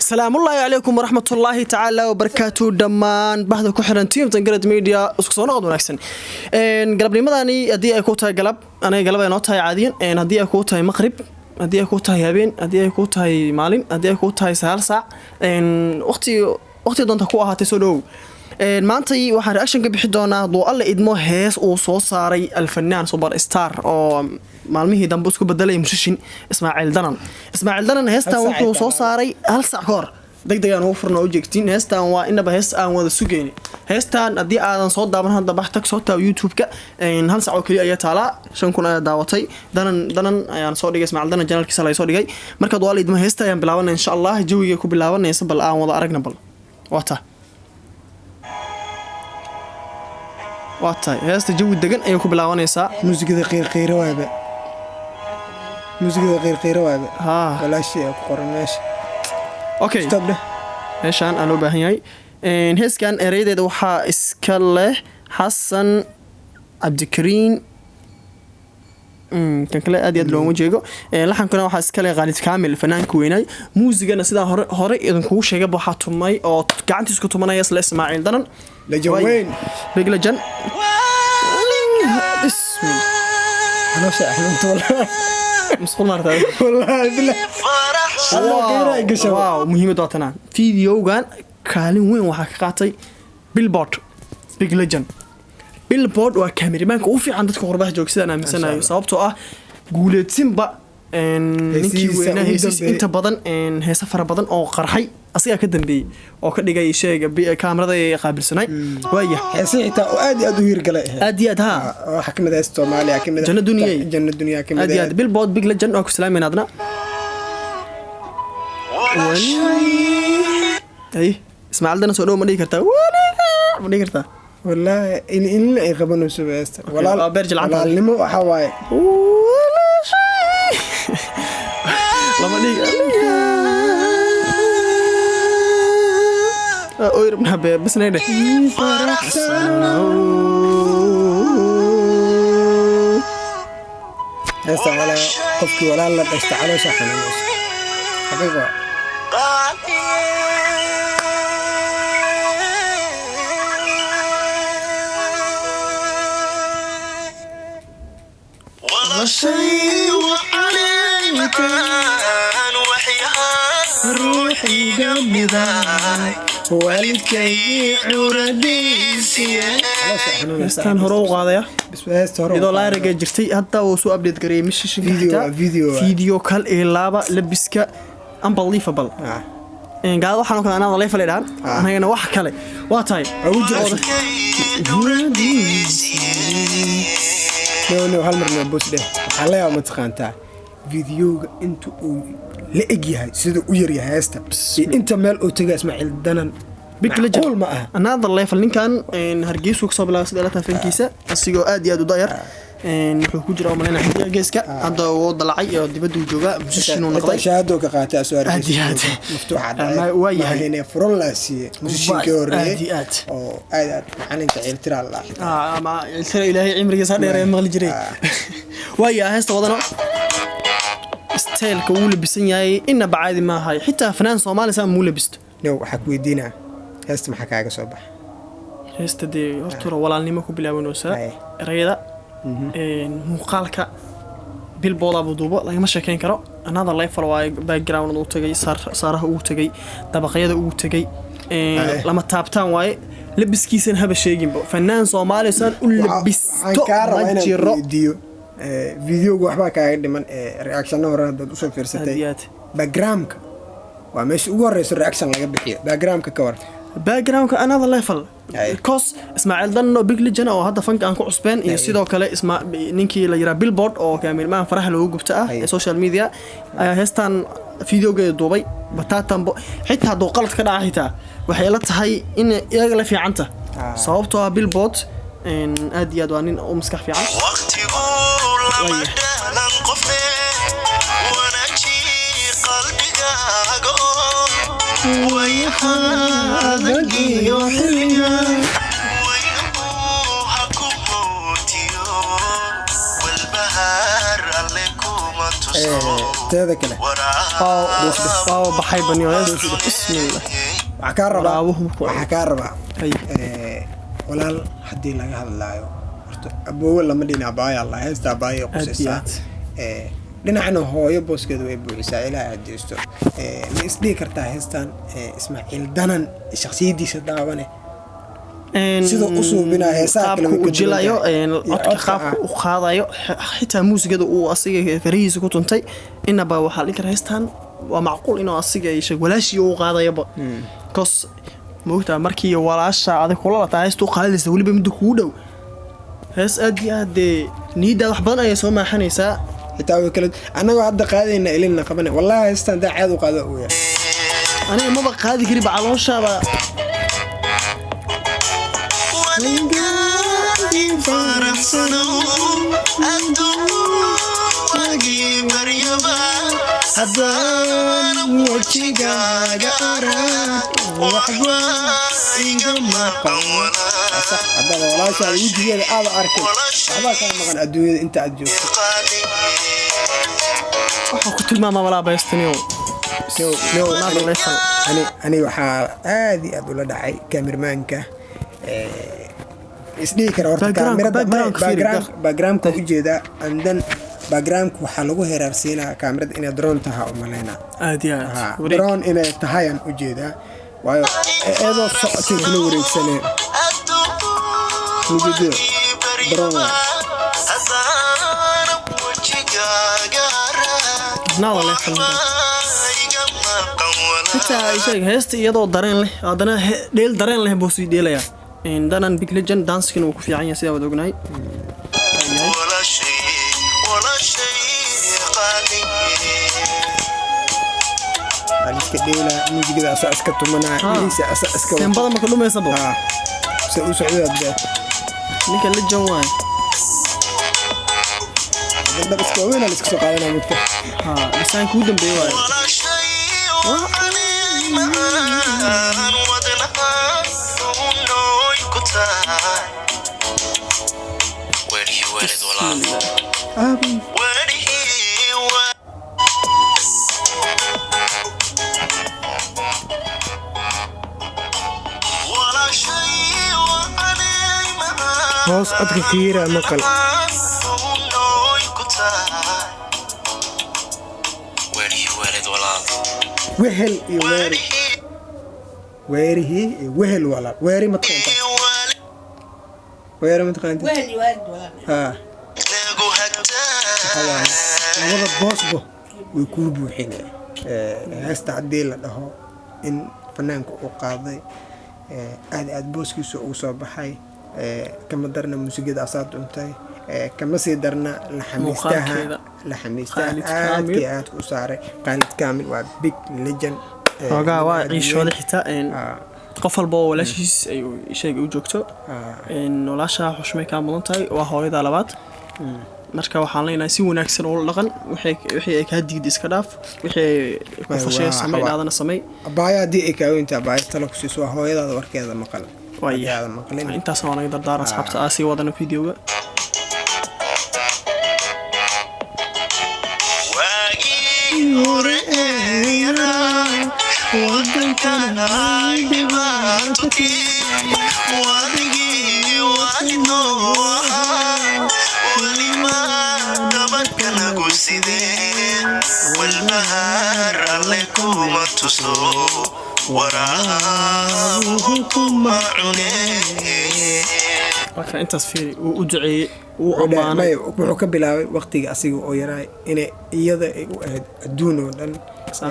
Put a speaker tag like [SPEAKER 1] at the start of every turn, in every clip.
[SPEAKER 1] السلام الله عليكم ورحمة الله تعالى وبركاته دمان بعد كحرن تيم تنقرد ميديا اسكسونا قد ونكسن قلبني مداني أدي أكوتها قلب أنا قلب أنا نوتها عاديا أدي أكوتها مغرب أدي أكوتها يابين أدي أكوتها مالين أدي أكوتها سهل ساعة أختي دون تكوها تسولو maantay waxaan reaction ka bixi doonaa doo alla idmo hees uu soo saaray alfanaan superstar oo maalmihii dambe isku bedelay mushishin Ismaaciil Danan heestan wuxuu soo saaray hal saac hor degdeg aan u furno u jeegtiin heestan waa inaba hees aan wada sugeyn heestan hadii aadan soo daaban hadda baxtag soo taa YouTube-ka hal saac oo kaliya ayaa taala 5,000 ayaa daawatay danan ayaan soo dhigay Ismaaciil Danan channelkiisa la soo dhigay marka doo alla idmo heestan ayaan bilaabanay insha Allah jawiga ku bilaabanaysa bal aan wada aragna bal waata واتاي هسه جو دغن ايو ku bilaabanaysa
[SPEAKER 2] muusigada qeyr waabe ha wala shay ku qoran meesha
[SPEAKER 1] okay stop meeshan aan loo baahan yahay heeskan ereydeeda waxa iska leh Xasan Abdikariin kan kale aad loo wajeego laxankana waxa iska leh Khalid Kaamil fanaanka weynay muusigana sida hore idin kugu sheegay waxa tumay oo gacantiisa ku tumanaya Ismaaciil Danan
[SPEAKER 2] لجوين
[SPEAKER 1] بيج لجن
[SPEAKER 2] اسمي انا شاحنت والله
[SPEAKER 1] مسخول مرتين
[SPEAKER 2] والله بالله
[SPEAKER 1] واو مهمه دوتنا فيديوغان كالين وين waxa ka qaatay big legend billboard waa cameraman-ka u fiican dadka qorbaha joogsadaan aaminsanayo sababtoo ah guuleedsinba ninkii weynaa heesiis inta badan heesa fara badan oo qarxay asiga ka dambeeyay oo ka dhigay sheega kaamirada ay qaabilsanay waaya
[SPEAKER 2] heesita oo aad u hirgalay
[SPEAKER 1] aad ha
[SPEAKER 2] waxa kamid ah Soomaaliya kamid ah janna dunya kamid
[SPEAKER 1] ah billboard big legend oo ku salaameyn adna ay Ismaaciil Danan soo dhow ma dhigi kartaa
[SPEAKER 2] والله إن أي خبرنا سويست ولا
[SPEAKER 1] برجع
[SPEAKER 2] ولا نمو حواي
[SPEAKER 1] لما دي أوير من حبيب بس نيده فرح
[SPEAKER 2] هسه ولا قفك ولا لا تستعلوا شحن حقيقة
[SPEAKER 3] شيء وعليك وحيها روحي قمضاي والكي عرديسي
[SPEAKER 1] استان هرو قاديا
[SPEAKER 2] بس هرو
[SPEAKER 1] idoo la aragay jirtay hadda uu soo update gareeyay mishishinka video kal ee laba labiska unbelievable gaad waxaan ka anaa level idaan anagana wax kale waa tahay
[SPEAKER 2] نو هالمرة بوس ده على يوم تقانتا فيديو انتو لا اجيها سيده u yar yahay heesta inta meel oo taga Ismaaciil Danan
[SPEAKER 1] big legend ma aha another level ninkan hargeysu ka soo bilaabay sida la taafankiisa asigoo aad iyo aad u dayar wuxuu ku jira malena xadiga geeska hadda uu dalacay oo dibadda uu jooga musishin uu noqday
[SPEAKER 2] shahaado ka qaatay soo argay maftuuxa waa yahay inay furan la siiyay musishinka horeeyay oo aad macalinka ciiltira Allah
[SPEAKER 1] ama ciiltira ilaahay cimrigiisa dheeray maqli jiray waa yahay heesta wadana style-ka uu labisan yahay inna bacaadi ma ahay xitaa fanaan Soomaali saa muu labisto
[SPEAKER 2] waxa ku weydiinaa heesta maxaa kaaga soo baxay
[SPEAKER 1] heesta de horta walaalnimo ku bilaabanaysa erayada muuqaalka billboard abu duubo lagama sheekeyn karo another level waa background uu tagay saaraha uu tagay dabaqyada uu tagay lama taabtaan waaye labiskiisan haba sheeginba fanaan Soomaali san u labisto ma jiro فيديو waxba kaaga dhiman reaction hore dad u soo fiirsatay background waa meesha ugu horeysa reaction laga bixiyo background ka another level because Ismaaciil Danan big legend oo hadda fanka aan ku cusbeen iyo sidoo kale ninkii la yiraahdo billboard oo cameraman faraha loogu gubta ah ee social media ayaa heestan videogeeda duubay bataatanbo xitaa doo qalad ka dhacay xitaa waxay la tahay in iyaga la fiicanta sababtoo ah billboard aad iyo aad waa nin oo maskax fiican
[SPEAKER 3] لمدان قفني ونجي قلبي قاقو ويحاذقي يحليا وينبوها كموتيو والبهار عليكم تصور
[SPEAKER 2] teeda kale
[SPEAKER 1] oo baxay baniyo bismillah
[SPEAKER 2] waxaa kaa rabaa walaal haddii laga hadlaayo horta aboowe lama dhinac baaya la heesta baaya qosaysaa dhinacna hooyo booskeeda way buuxisaa ilaa adeesto ma isdhihi kartaa heestan Ismaaciil Danan shakhsiyadiisa daawane sidoo u suubinaa heesaha kale
[SPEAKER 1] uu jilayo codka qaabka u qaadayo xitaa muusigada uu asiga farihiisa ku tuntay inaba waxa la kara heestan waa macquul inuu asiga ay sheeg walaashii uu qaadayba kos moogta markii walaasha adag kula la taaysto qaadaysa waliba mid ku dhow hees aad iyo aad niida wax badan ay soo maaxanaysaa
[SPEAKER 2] xitaa way kala anaga hadda qaadayna ilina qabana wallahi heestan daa caad u qaado uu yahay
[SPEAKER 1] aniga ma qaadi kari bacalooshaaba
[SPEAKER 3] haddaan wajigaaga arag waxba iga maqan
[SPEAKER 2] haddaba walaashaada wejigeeda aada arkay waxbaa kaa maqan adduunyada inta aad joogto
[SPEAKER 1] waxaa ku tilmaama walaa baystaniyo
[SPEAKER 2] ani waxaa aad iyo aad ula dhacay kaamirmaanka isdhihi kara horta kaamirada backgroundka ujeedaa andan backgroundku waxaa lagu heeraarsiinaa kaamirada inay drone tahay u malaynaa
[SPEAKER 1] aad iyo aad
[SPEAKER 2] drone inay tahayaan ujeedaa waayo eedoo socotay kula wareegsaneen mujiddo drone
[SPEAKER 1] nala leh xitaa ay sheeg heesta iyadoo dareen leh haddana dheel dareen leh buu sii dheelayaa Danan Big Legend dancing uu ku fiican yahay sida wada ognahay
[SPEAKER 2] iska dheela muusigada asaska tumanaa liisa asaska
[SPEAKER 1] badan ma ka dhumaysa boo
[SPEAKER 2] se u socdaa
[SPEAKER 1] ninka Legend waay
[SPEAKER 2] dad iska weyn la iska soo qaadanaa midka
[SPEAKER 1] lisaan ku dambeeyay waay
[SPEAKER 2] hoos codka fiira maqal wehel iyo weerihi wehel walaal weeri ma taqaanta weeri ma taqaanta labada boosbo way kuu buuxin heesta haddii la dhaho in fanaanka uu qaaday aad booskiisa uu soo baxay kama darna muusigada asaad dhuntay kama sii darna la xamiistaha aad u saaray Khalid Kaamil waa Big Legend
[SPEAKER 1] ogaa waa ciishooda xitaa qof walba oo walaashiis ay sheegay u joogto walaasha xushmay ka mudan tahay waa hooyada labaad marka waxaan leenahay si wanaagsan oo dhaqan wixii ay ka diiday iska dhaaf wixii ku fashay sameeyadana sameey
[SPEAKER 2] abaaya di ay ka weynta abaaya talo ku siiso hooyadaada warkeeda maqal
[SPEAKER 1] waayaada maqlin intaas oo anaga dardaar asxaabta aasi wadana fiidiyoga
[SPEAKER 3] waddankana dhibaatokii wadigii waadinoo ahaa weliba dabadkanagu sidee walbahaar alle kuma tuso waraabuhu kuma cunee
[SPEAKER 1] marka intaas fiiri uu u duceeyay uu amaanay
[SPEAKER 2] wuxuu ka bilaabay waqtiga asiga oo yaraay inay iyada ay u ahayd adduun oo dhan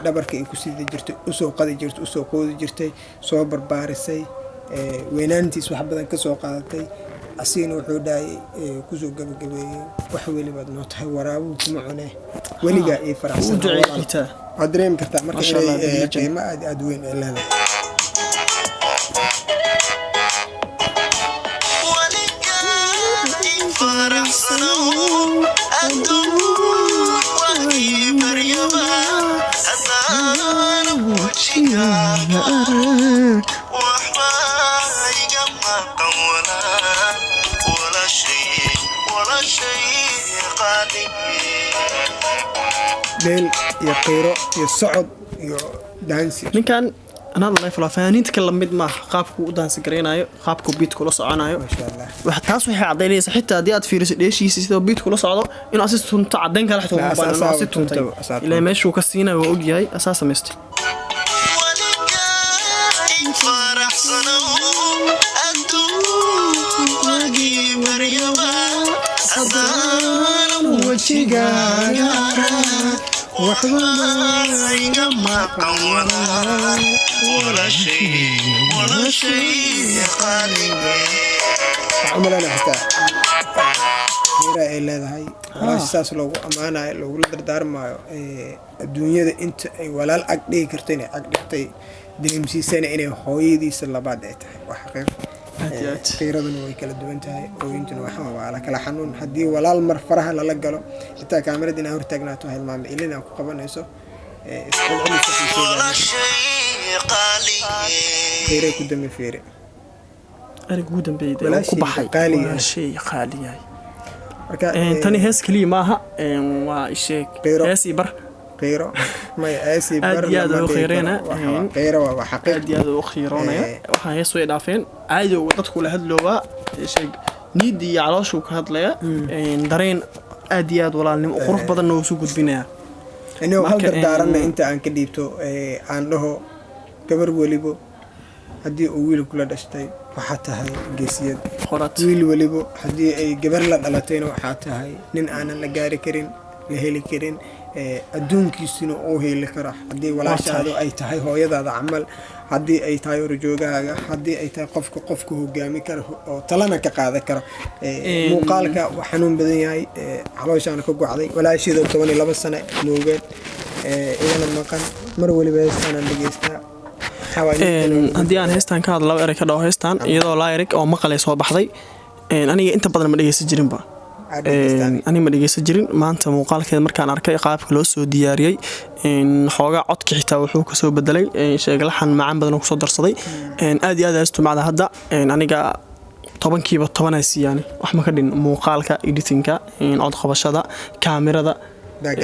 [SPEAKER 2] dhabarka ay ku sida jirtay u soo qadi jirtay u soo qoodi jirtay soo barbaarisay weynaantiis wax badan ka soo qaadatay asigana wuxuu dhahay ku soo gabagabeeyay wax weliba noo tahay waraabuhu kuma cunee weliga ay faraxsan waa dareemi kartaa marka inay qiimo aad weyn ay leedahay deel iyo qiiro iyo socod iyo daansi
[SPEAKER 1] ninkan another life la fanaaniinta kala mid ma qaabku u daansi gareynayo qaabku beat kula soconayo
[SPEAKER 2] masha Allah
[SPEAKER 1] wax taas waxay cadeynaysaa xitaa hadii aad fiiriso dheeshiisa sidoo beat kula socdo inuu asis tunta cadeyn kala xitaa u baahan inuu asis tunta ilaa meeshuu ka siinayo waa og yahay asaas sameystay
[SPEAKER 3] وحبايق مقام ولا شيء خالي
[SPEAKER 2] عملنا حتى هيرا إلى هاي أساس لو أمانة لو دردار ما الدنيا ده أنت ولا الأقدي كرتني أقدي ديمسي سنة إني هويدي سلا بعد وحقيقة خيرادنا way kala duwan tahay ooyintuna waxa waa kala xanuun hadii walaal mar faraha la galo inta kaamirada hor taagnaato hilmaam ilina ku qabanayso isku khayray ku dambe fiire
[SPEAKER 1] ariga ugu dambeeyay ku baxay shay qaali yahay marka tani hees kaliya maaha waa isheeg hees bar خيره ما يأسي بر لما خيرنا
[SPEAKER 2] خيره وحقيقة
[SPEAKER 1] ديادو خيرنا وحنا يسوي دافين عادي وقتك ولا هدلوا شيء نيدي على شو كهدليا درين أدياد ولا نم قرب بدن نوسو قد بينا
[SPEAKER 2] إنه هل دارنا أنت عن كديبتو عنده كبر وليبو هدي أويل كل دشتاي وحتى هاي جسيد ويل وليبو هدي جبر لك علتين وحتى هاي نن أنا لجاري كرين لهلي كرين adduunkiisina oo heli kara hadii walaashaadu ay tahay hooyadaada amal hadii ay tahay rujoogaga hadii ay tahay qofka hogaami karo oo talana ka qaadan karo muuqaalka waxanuun badan yahay calooshaan ka go'day walaashiido 12 sano noogeed iyana maqan mar waliba heestaan dhageystaa
[SPEAKER 1] hadii aan heestaan ka hadlo eray ka dhaw heestaan iyadoo lyric oo maqalay soo baxday aniga inta badan ma dhageysan jirin ba أنا ما دقيس جرين ما أنت مقال كذا مركان أركي قاب كلوس ودياري إن حاجة عطك حتى وحوك سو بدلي شيء لحن معن بدنا نقصد صدي إن أدي هذا استو مع هذا إن أنا جا طبعا كيف طبعا هسي يعني وإحنا كدين مقال كإديتين كا إن عاد خبش هذا كاميرا ذا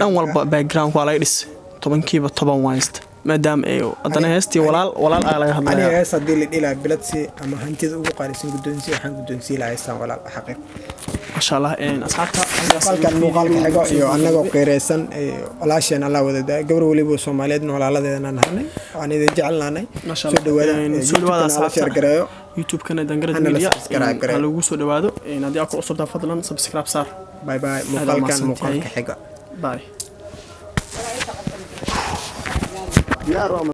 [SPEAKER 1] أول باك جراوند ولا يدس طبعا كيف طبعا وايست مادام أيوه أنا هستي ولا على هذا
[SPEAKER 2] أنا هستدل إلى بلادسي أما هنتظر وقارسين قدونسي وحن قدونسي لا يستان ولا حقيقة
[SPEAKER 1] ما شاء الله إن أصحابك
[SPEAKER 2] كان مقال حاجة يو أنا قيرسان ولا شيء أنا لا وده قبل ولي بو سوماليد ولا لا ده أنا هني وأنا إذا جعلنا هني
[SPEAKER 1] ما شاء الله سود هذا أصحابك يوتيوب كان دنجرد ميديا على وجود هذا إن هذه أكو أصلا فضلا سبسكرايب صار
[SPEAKER 2] باي باي مقال كان مقال حاجة
[SPEAKER 1] باي يا رام